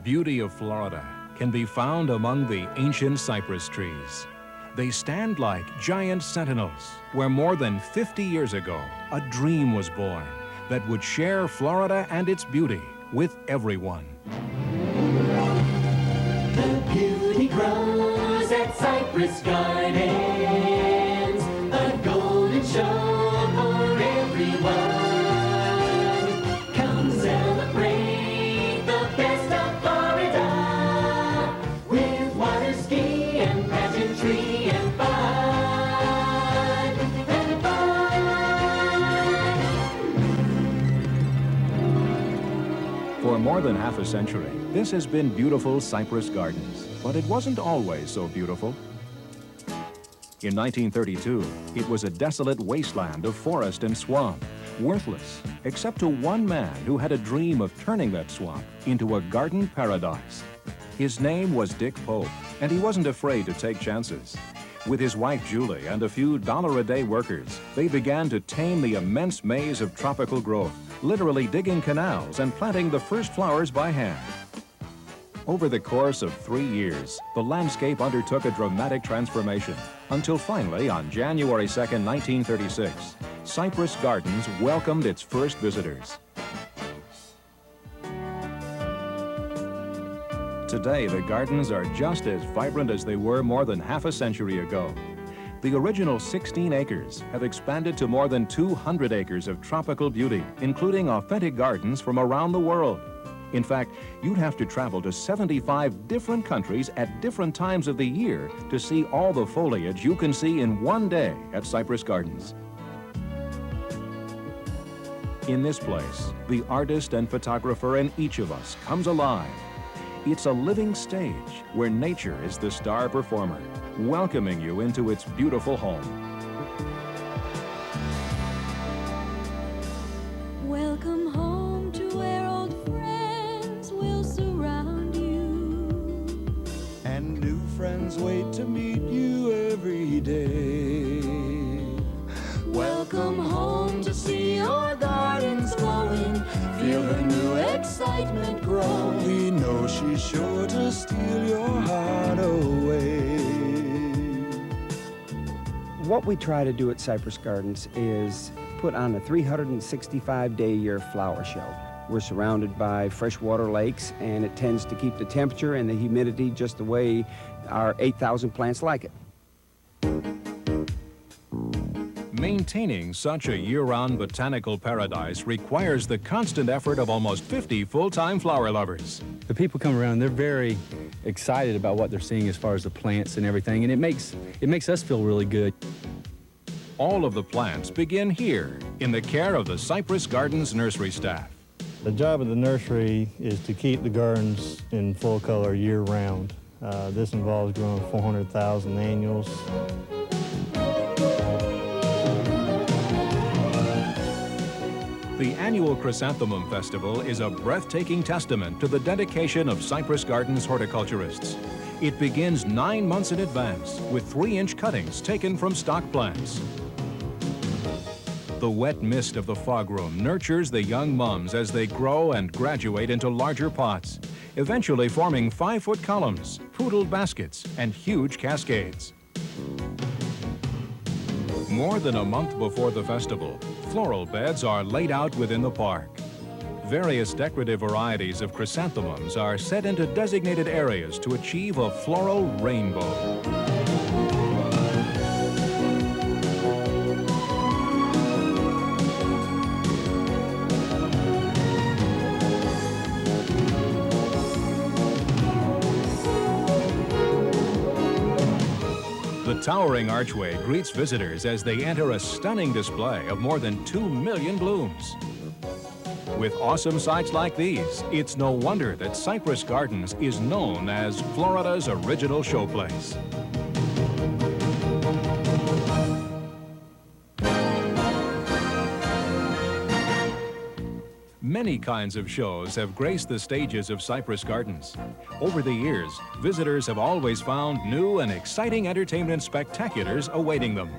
beauty of Florida can be found among the ancient cypress trees. They stand like giant sentinels, where more than 50 years ago, a dream was born that would share Florida and its beauty with everyone. The beauty grows at Cypress Gardens, a golden show for everyone. Come celebrate the best of Florida with water ski and pageantry and fun and fun. For more than half a century, this has been beautiful Cypress Gardens, but it wasn't always so beautiful. In 1932, it was a desolate wasteland of forest and swamp, worthless, except to one man who had a dream of turning that swamp into a garden paradise. His name was Dick Pope, and he wasn't afraid to take chances. With his wife Julie and a few dollar-a-day workers, they began to tame the immense maze of tropical growth, literally digging canals and planting the first flowers by hand. Over the course of 3 years, the landscape undertook a dramatic transformation, until finally, on January 2nd, 1936, Cypress Gardens welcomed its first visitors. Today, the gardens are just as vibrant as they were more than half a century ago. The original 16 acres have expanded to more than 200 acres of tropical beauty, including authentic gardens from around the world. In fact, you'd have to travel to 75 different countries at different times of the year to see all the foliage you can see in one day at Cypress Gardens. In this place, the artist and photographer in each of us comes alive. It's a living stage where nature is the star performer, welcoming you into its beautiful home. Welcome home to where old friends will surround you. And new friends wait to meet you every day. Welcome home to see your gardens glowing. Feel her new excitement grow. We know she's sure to steal your heart away. What we try to do at Cypress Gardens is put on a 365-day-a-year flower show. We're surrounded by freshwater lakes, and it tends to keep the temperature and the humidity just the way our 8,000 plants like it. Maintaining such a year-round botanical paradise requires the constant effort of almost 50 full-time flower lovers. The people come around, they're very excited about what they're seeing as far as the plants and everything, and it makes us feel really good. All of the plants begin here in the care of the Cypress Gardens nursery staff. The job of the nursery is to keep the gardens in full color year-round. This involves growing 400,000 annuals. The annual Chrysanthemum Festival is a breathtaking testament to the dedication of Cypress Gardens horticulturists. It begins 9 months in advance with 3-inch cuttings taken from stock plants. The wet mist of the fog room nurtures the young mums as they grow and graduate into larger pots, eventually forming 5-foot columns, poodled baskets, and huge cascades. More than a month before the festival, floral beds are laid out within the park. Various decorative varieties of chrysanthemums are set into designated areas to achieve a floral rainbow. The towering archway greets visitors as they enter a stunning display of more than 2 million blooms. With awesome sights like these, it's no wonder that Cypress Gardens is known as Florida's original showplace. Many kinds of shows have graced the stages of Cypress Gardens. Over the years, visitors have always found new and exciting entertainment spectaculars awaiting them.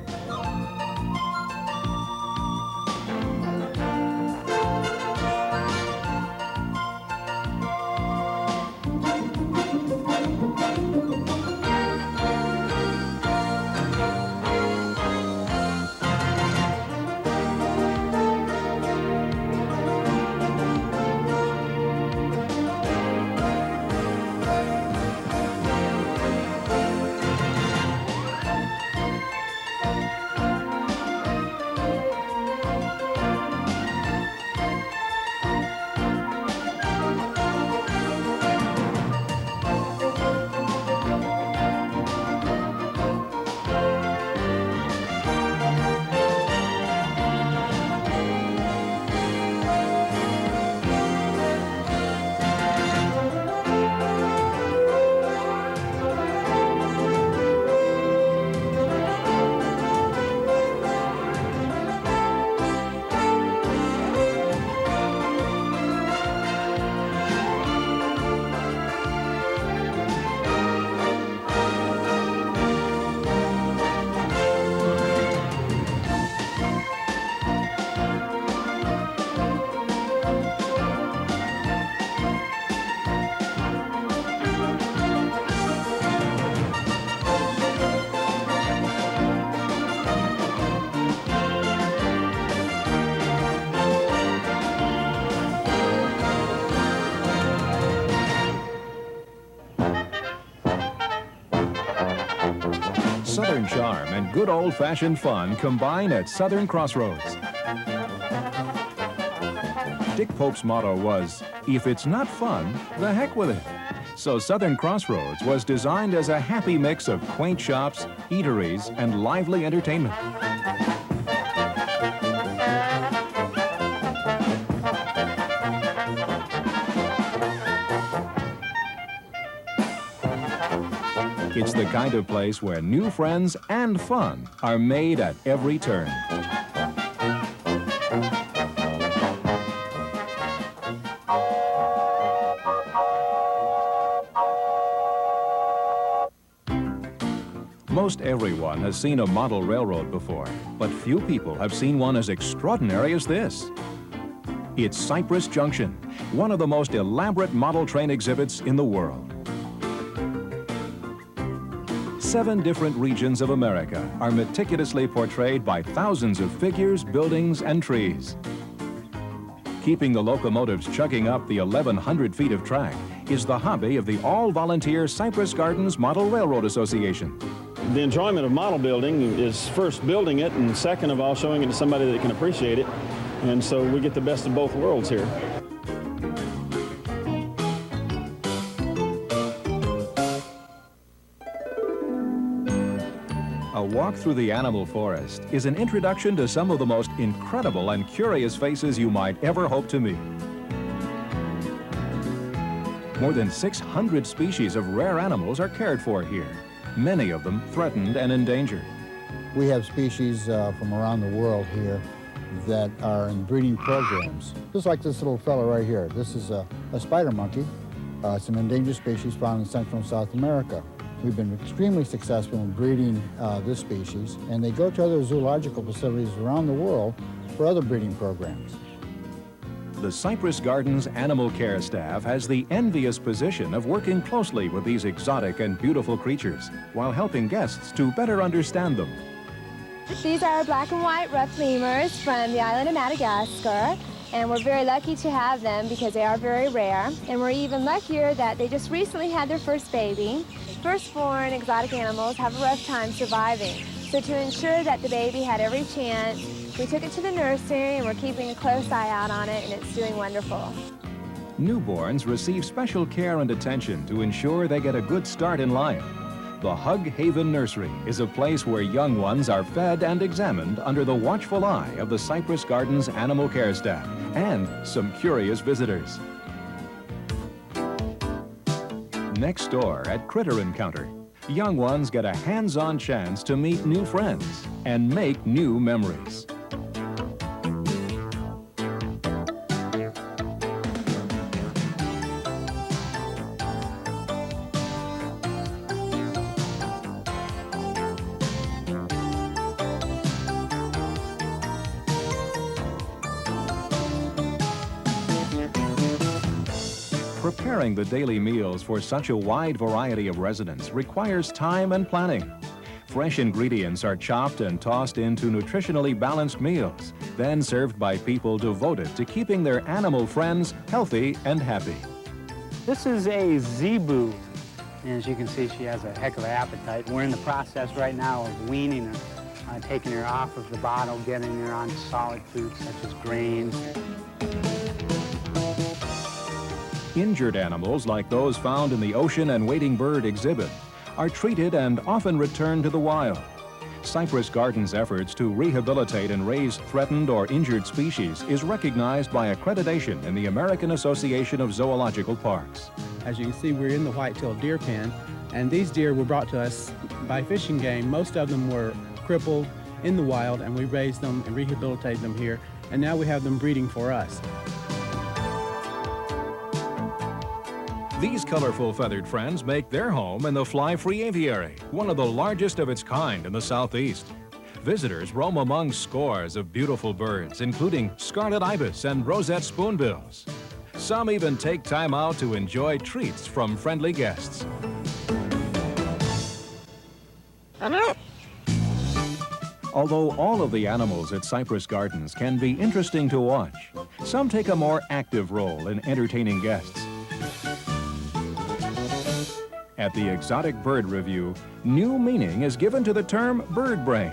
Southern charm and good old-fashioned fun combine at Southern Crossroads. Dick Pope's motto was, "If it's not fun, the heck with it." So Southern Crossroads was designed as a happy mix of quaint shops, eateries, and lively entertainment. It's the kind of place where new friends and fun are made at every turn. Most everyone has seen a model railroad before, but few people have seen one as extraordinary as this. It's Cypress Junction, one of the most elaborate model train exhibits in the world. 7 different regions of America are meticulously portrayed by thousands of figures, buildings, and trees. Keeping the locomotives chugging up the 1,100 feet of track is the hobby of the all-volunteer Cypress Gardens Model Railroad Association. The enjoyment of model building is first building it, and second of all showing it to somebody that can appreciate it. And so we get the best of both worlds here. A walk through the animal forest is an introduction to some of the most incredible and curious faces you might ever hope to meet. More than 600 species of rare animals are cared for here, many of them threatened and endangered. We have species from around the world here that are in breeding programs. Just like this little fella right here. This is a spider monkey. It's an endangered species found in Central and South America. We've been extremely successful in breeding this species, and they go to other zoological facilities around the world for other breeding programs. The Cypress Gardens Animal Care staff has the envious position of working closely with these exotic and beautiful creatures while helping guests to better understand them. These are black and white rough lemurs from the island of Madagascar, and we're very lucky to have them because they are very rare, and we're even luckier that they just recently had their first baby. Firstborn exotic animals have a rough time surviving, so to ensure that the baby had every chance, we took it to the nursery and we're keeping a close eye out on it, and it's doing wonderful. Newborns receive special care and attention to ensure they get a good start in life. The Hug Haven Nursery is a place where young ones are fed and examined under the watchful eye of the Cypress Gardens Animal Care staff and some curious visitors. Next door at Critter Encounter, young ones get a hands-on chance to meet new friends and make new memories. Preparing the daily meals for such a wide variety of residents requires time and planning. Fresh ingredients are chopped and tossed into nutritionally balanced meals, then served by people devoted to keeping their animal friends healthy and happy. This is a zebu, and as you can see, she has a heck of an appetite. We're in the process right now of weaning her, taking her off of the bottle, getting her on solid foods such as grains. Injured animals like those found in the Ocean and Wading Bird exhibit are treated and often returned to the wild. Cypress Gardens' efforts to rehabilitate and raise threatened or injured species is recognized by accreditation in the American Association of Zoological Parks. As you can see, we're in the white-tailed deer pen, and these deer were brought to us by fishing game. Most of them were crippled in the wild, and we raised them and rehabilitated them here, and now we have them breeding for us. These colorful feathered friends make their home in the Fly-Free Aviary, one of the largest of its kind in the Southeast. Visitors roam among scores of beautiful birds, including scarlet ibis and roseate spoonbills. Some even take time out to enjoy treats from friendly guests. Although all of the animals at Cypress Gardens can be interesting to watch, some take a more active role in entertaining guests. At the Exotic Bird Review, new meaning is given to the term bird brain.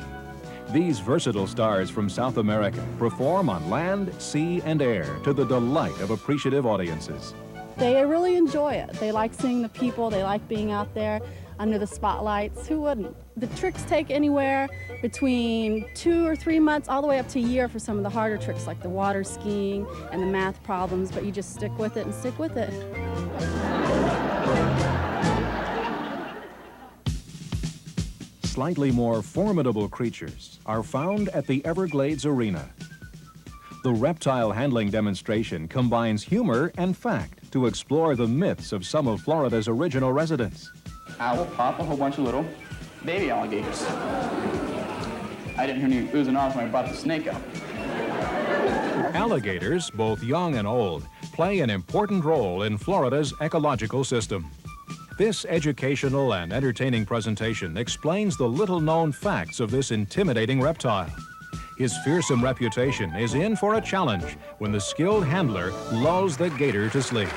These versatile stars from South America perform on land, sea, and air to the delight of appreciative audiences. They really enjoy it. They like seeing the people. They like being out there under the spotlights. Who wouldn't? The tricks take anywhere between 2 or 3 months all the way up to a year for some of the harder tricks like the water skiing and the math problems, but you just stick with it and stick with it. Slightly more formidable creatures are found at the Everglades Arena. The reptile handling demonstration combines humor and fact to explore the myths of some of Florida's original residents. I will pop a whole bunch of little baby alligators. I didn't hear any oohs and ahs when I brought the snake up. Alligators, both young and old, play an important role in Florida's ecological system. This educational and entertaining presentation explains the little-known facts of this intimidating reptile. His fearsome reputation is in for a challenge when the skilled handler lulls the gator to sleep.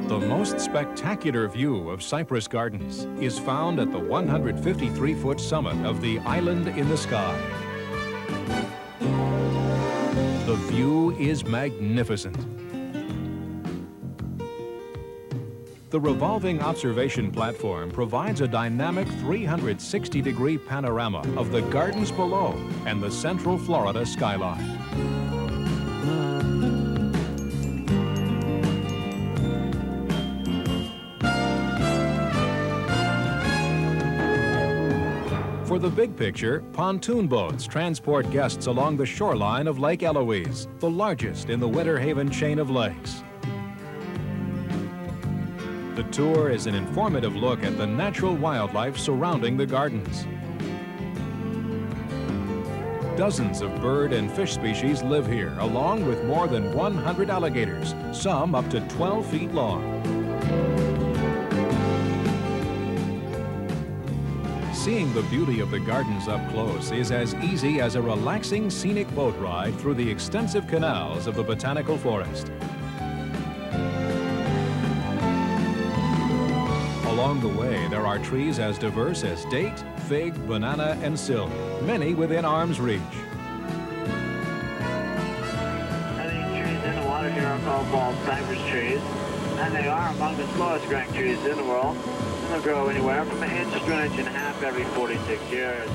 The most spectacular view of Cypress Gardens is found at the 153-foot summit of the Island in the Sky. The view is magnificent. The revolving observation platform provides a dynamic 360-degree panorama of the gardens below and the central Florida skyline. For the big picture, pontoon boats transport guests along the shoreline of Lake Eloise, the largest in the Winter Haven chain of lakes. The tour is an informative look at the natural wildlife surrounding the gardens. Dozens of bird and fish species live here, along with more than 100 alligators, some up to 12 feet long. Seeing the beauty of the gardens up close is as easy as a relaxing scenic boat ride through the extensive canals of the botanical forest. Along the way, there are trees as diverse as date, fig, banana, and silk, many within arm's reach. These trees in the water here are called bald cypress trees, and they are among the slowest growing trees in the world. They'll grow anywhere from an inch to an inch and a half every 46 years.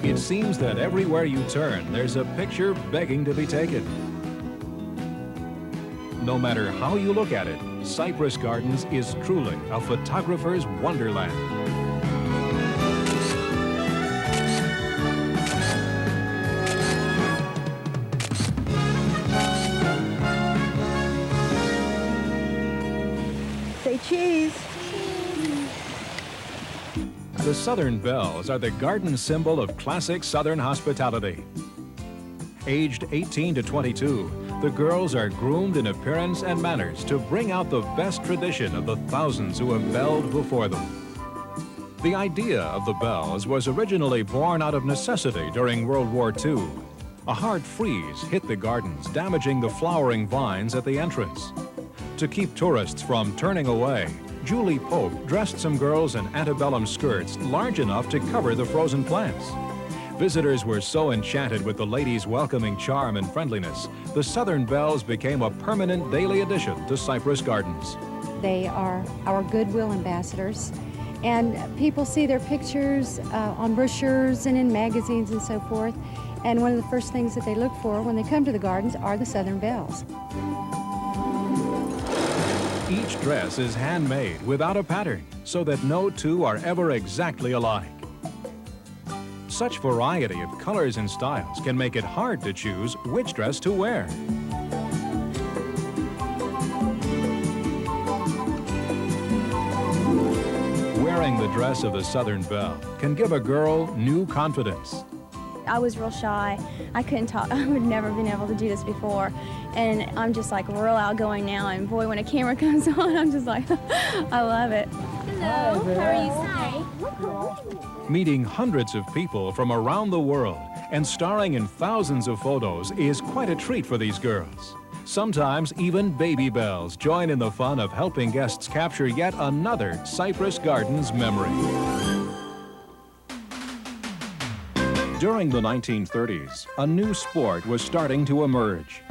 It seems that everywhere you turn, there's a picture begging to be taken. No matter how you look at it, Cypress Gardens is truly a photographer's wonderland. Say cheese. The Southern Belles are the garden symbol of classic Southern hospitality. Aged 18 to 22, the girls are groomed in appearance and manners to bring out the best tradition of the thousands who have belled before them. The idea of the Belles was originally born out of necessity during World War II. A hard freeze hit the gardens, damaging the flowering vines at the entrance. To keep tourists from turning away, Julie Pope dressed some girls in antebellum skirts large enough to cover the frozen plants. Visitors were so enchanted with the ladies' welcoming charm and friendliness, the Southern Belles became a permanent daily addition to Cypress Gardens. They are our goodwill ambassadors, and people see their pictures on brochures and in magazines and so forth, and one of the first things that they look for when they come to the gardens are the Southern Belles. Each dress is handmade without a pattern, so that no two are ever exactly alike. Such variety of colors and styles can make it hard to choose which dress to wear. Wearing the dress of the Southern Belle can give a girl new confidence. I was real shy. I couldn't talk. I would never been able to do this before. And I'm just like real outgoing now. And boy, when a camera comes on, I'm just like, I love it. Hello, how are you today? Meeting hundreds of people from around the world and starring in thousands of photos is quite a treat for these girls. Sometimes even baby bells join in the fun of helping guests capture yet another Cypress Gardens memory. During the 1930s, a new sport was starting to emerge.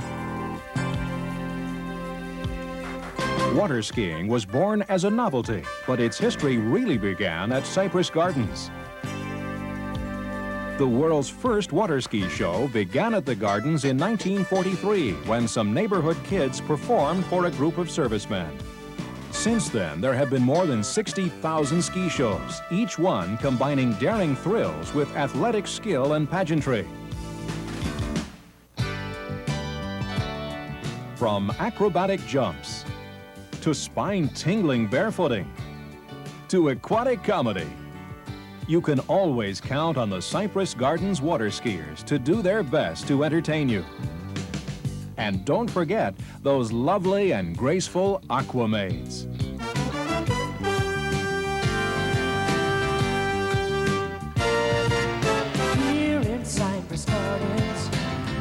Water skiing was born as a novelty, but its history really began at Cypress Gardens. The world's first water ski show began at the Gardens in 1943 when some neighborhood kids performed for a group of servicemen. Since then, there have been more than 60,000 ski shows, each one combining daring thrills with athletic skill and pageantry. From acrobatic jumps, to spine-tingling barefooting, to aquatic comedy, you can always count on the Cypress Gardens water skiers to do their best to entertain you. And don't forget those lovely and graceful Aquamaids. Here in Cypress Gardens,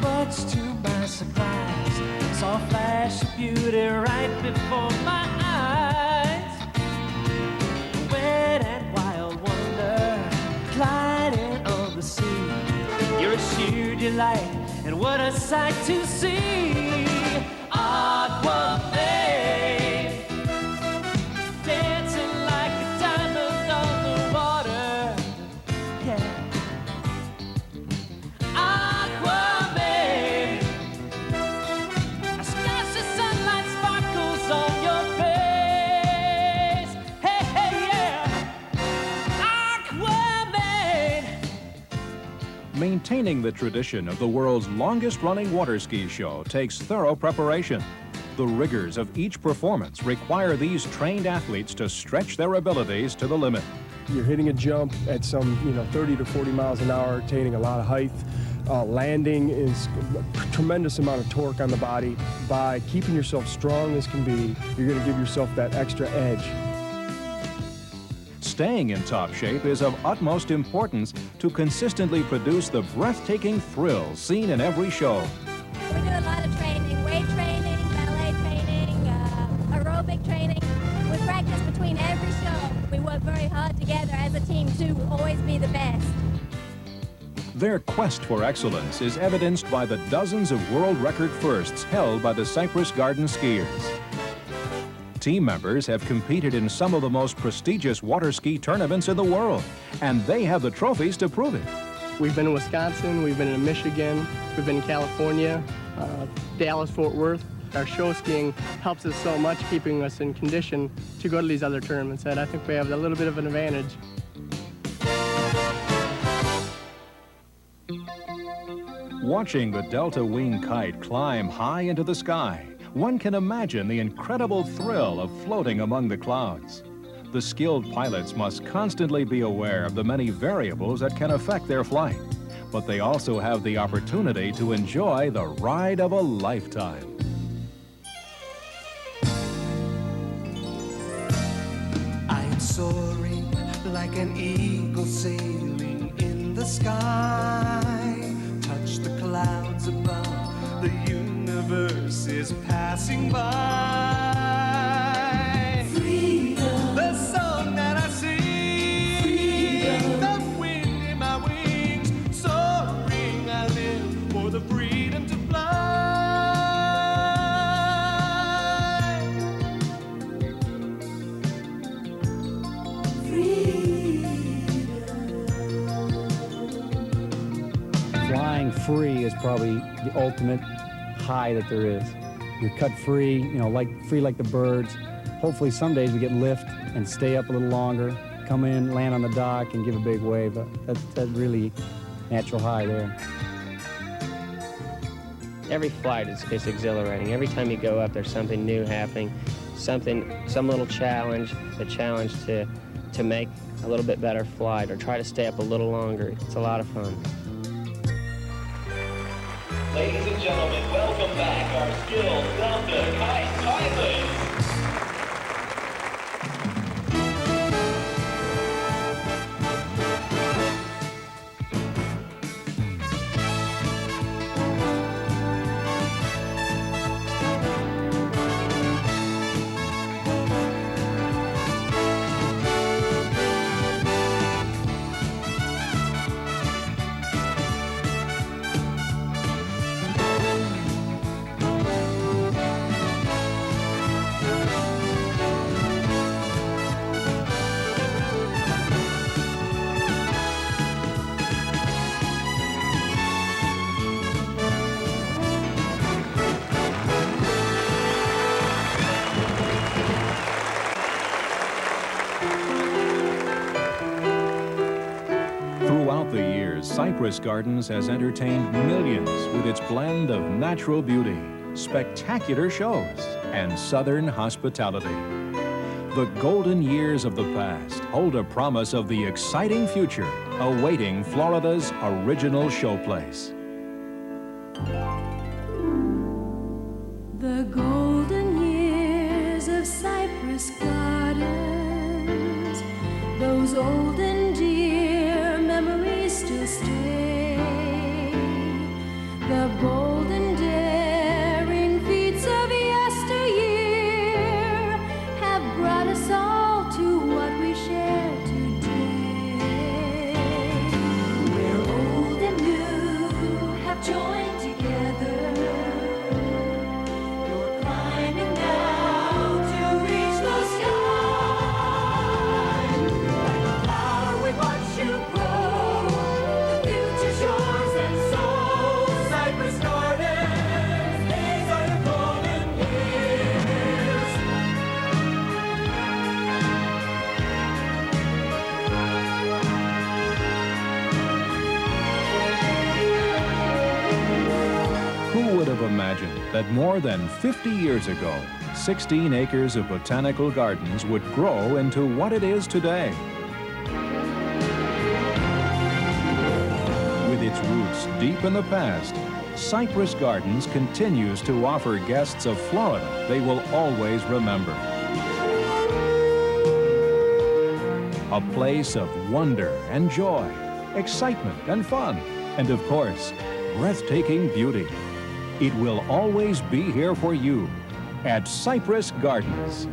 much to my surprise, saw a flash of beauty right before my eyes. Wet and wild wonder, gliding on the sea. You're a sheer delight, and what a sight to see. Aquamaid, dancing like a diamond on the water. Yeah. Aquamaid, a splash of sunlight sparkles on your face. Hey, hey, yeah. Aquamaid. Maintaining the tradition of the world's longest-running water ski show takes thorough preparation. The rigors of each performance require these trained athletes to stretch their abilities to the limit. You're hitting a jump at some, 30 to 40 miles an hour, attaining a lot of height. Landing is a tremendous amount of torque on the body. By keeping yourself strong as can be, you're going to give yourself that extra edge. Staying in top shape is of utmost importance to consistently produce the breathtaking thrills seen in every show. We do a lot of training, weight training, ballet training, aerobic training. We practice between every show. We work very hard together as a team to always be the best. Their quest for excellence is evidenced by the dozens of world record firsts held by the Cypress Gardens skiers. Team members have competed in some of the most prestigious water ski tournaments in the world, and they have the trophies to prove it. We've been in Wisconsin, we've been in Michigan, we've been in California, Dallas, Fort Worth. Our show skiing helps us so much, keeping us in condition to go to these other tournaments, and I think we have a little bit of an advantage. Watching the Delta Wing kite climb high into the sky, one can imagine the incredible thrill of floating among the clouds. The skilled pilots must constantly be aware of the many variables that can affect their flight, but they also have the opportunity to enjoy the ride of a lifetime. I am soaring like an eagle sailing in the sky. Touch the clouds above, the universe is passing by. Freedom, the song that I sing. Freedom, the wind in my wings. Soaring, I live for the freedom to fly. Flying free is probably the ultimate high that there is. You're cut free, free like the birds. Hopefully some days we get lift and stay up a little longer, come in, land on the dock, and give a big wave. That's really natural high there. Every flight is exhilarating. Every time you go up, there's something new happening, some little challenge, a challenge to make a little bit better flight or try to stay up a little longer. It's a lot of fun. Ladies and gentlemen, welcome back our skilled Delta Kite pilots. Throughout the years, Cypress Gardens has entertained millions with its blend of natural beauty, spectacular shows, and southern hospitality. The golden years of the past hold a promise of the exciting future awaiting Florida's original showplace. The golden years of Cypress Gardens, those old and dear memories still stay. The bold and daring feats of yesteryear have brought us all to what we share today. Where old and new have joined together. Who would have imagined that more than 50 years ago, 16 acres of botanical gardens would grow into what it is today? With its roots deep in the past, Cypress Gardens continues to offer guests of Florida they will always remember. A place of wonder and joy, excitement and fun, and of course, breathtaking beauty. It will always be here for you at Cypress Gardens.